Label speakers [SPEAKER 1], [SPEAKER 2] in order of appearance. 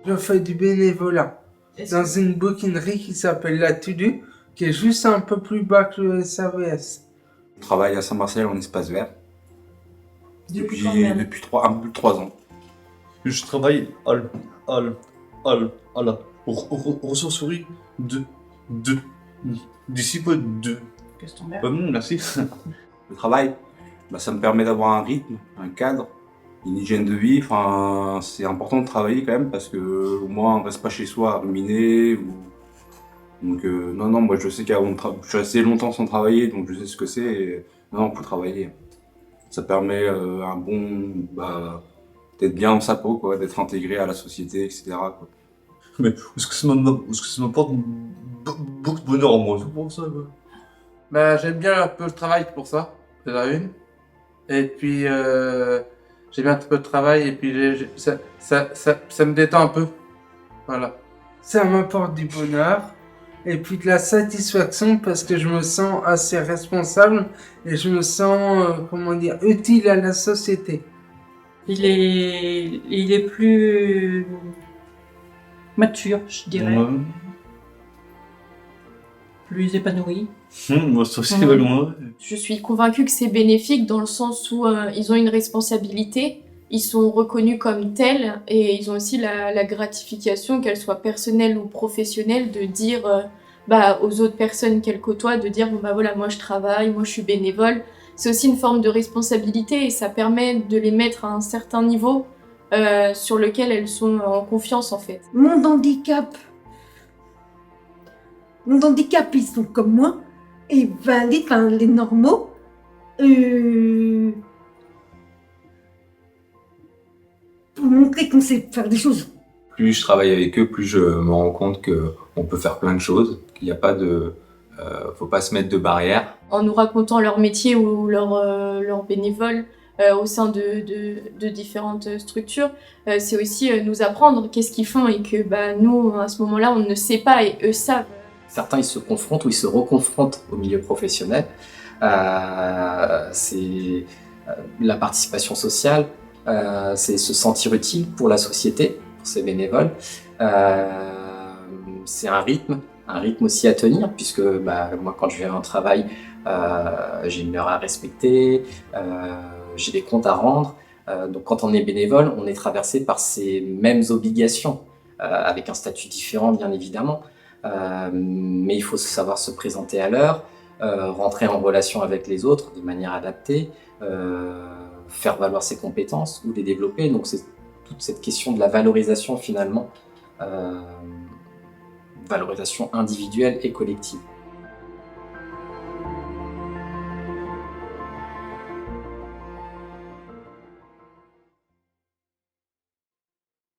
[SPEAKER 1] Je fais du bénévolat dans une bouquinerie qui s'appelle La Tudu, qui est juste un peu plus bas que le SAVS.
[SPEAKER 2] Je travaille à Saint-Marcel en espace vert depuis un peu plus de 3 ans.
[SPEAKER 3] Je travaille à la ressourcerie de disciples de... Merci.
[SPEAKER 2] Le travail, ça me permet d'avoir un rythme, un cadre, une hygiène de vie. Enfin, c'est important de travailler quand même parce que au moins on reste pas chez soi à ruminer. Donc non, moi je sais qu'avant je suis resté longtemps sans travailler, donc je sais ce que c'est. Et... Non, faut travailler. Ça permet d'être bien dans sa peau, quoi, d'être intégré à la société, etc. quoi.
[SPEAKER 3] Mais est-ce que ça m'apporte beaucoup de bonheur en moi, c'est pour ça, quoi.
[SPEAKER 4] Bah, j'aime bien un peu le travail pour ça, c'est la une. Et puis, j'aime bien un peu de travail et puis ça me détend un peu. Voilà.
[SPEAKER 1] Ça m'apporte du bonheur et puis de la satisfaction parce que je me sens assez responsable et je me sens, utile à la société.
[SPEAKER 5] Il est plus mature, je dirais.
[SPEAKER 3] Ouais.
[SPEAKER 5] Plus épanoui.
[SPEAKER 3] Moi, c'est aussi vaguement.
[SPEAKER 6] Je suis convaincue que c'est bénéfique dans le sens où ils ont une responsabilité, ils sont reconnus comme tels et ils ont aussi la gratification, qu'elle soit personnelle ou professionnelle, de dire aux autres personnes qu'elles côtoient, de dire voilà, moi je travaille, moi je suis bénévole. C'est aussi une forme de responsabilité et ça permet de les mettre à un certain niveau sur lequel elles sont en confiance en fait.
[SPEAKER 7] Mon handicap, ils sont comme moi, et les normaux, pour montrer qu'on sait faire des choses.
[SPEAKER 8] Plus je travaille avec eux, plus je me rends compte qu'on peut faire plein de choses, qu'il n'y a pas de... faut pas se mettre de barrières.
[SPEAKER 6] En nous racontant leur métier ou leur bénévole au sein de différentes structures, c'est aussi nous apprendre qu'est-ce qu'ils font et que nous, à ce moment-là, on ne sait pas et eux savent.
[SPEAKER 9] Certains, ils se confrontent ou ils se reconfrontent au milieu professionnel. C'est la participation sociale, c'est se sentir utile pour la société, pour ses bénévoles. C'est un rythme aussi à tenir, puisque moi, quand je viens au travail, j'ai une heure à respecter, j'ai des comptes à rendre. Donc quand on est bénévole, on est traversé par ces mêmes obligations, avec un statut différent, bien évidemment. Mais il faut savoir se présenter à l'heure, rentrer en relation avec les autres de manière adaptée, faire valoir ses compétences ou les développer. Donc c'est toute cette question de la valorisation finalement, valorisation individuelle et collective.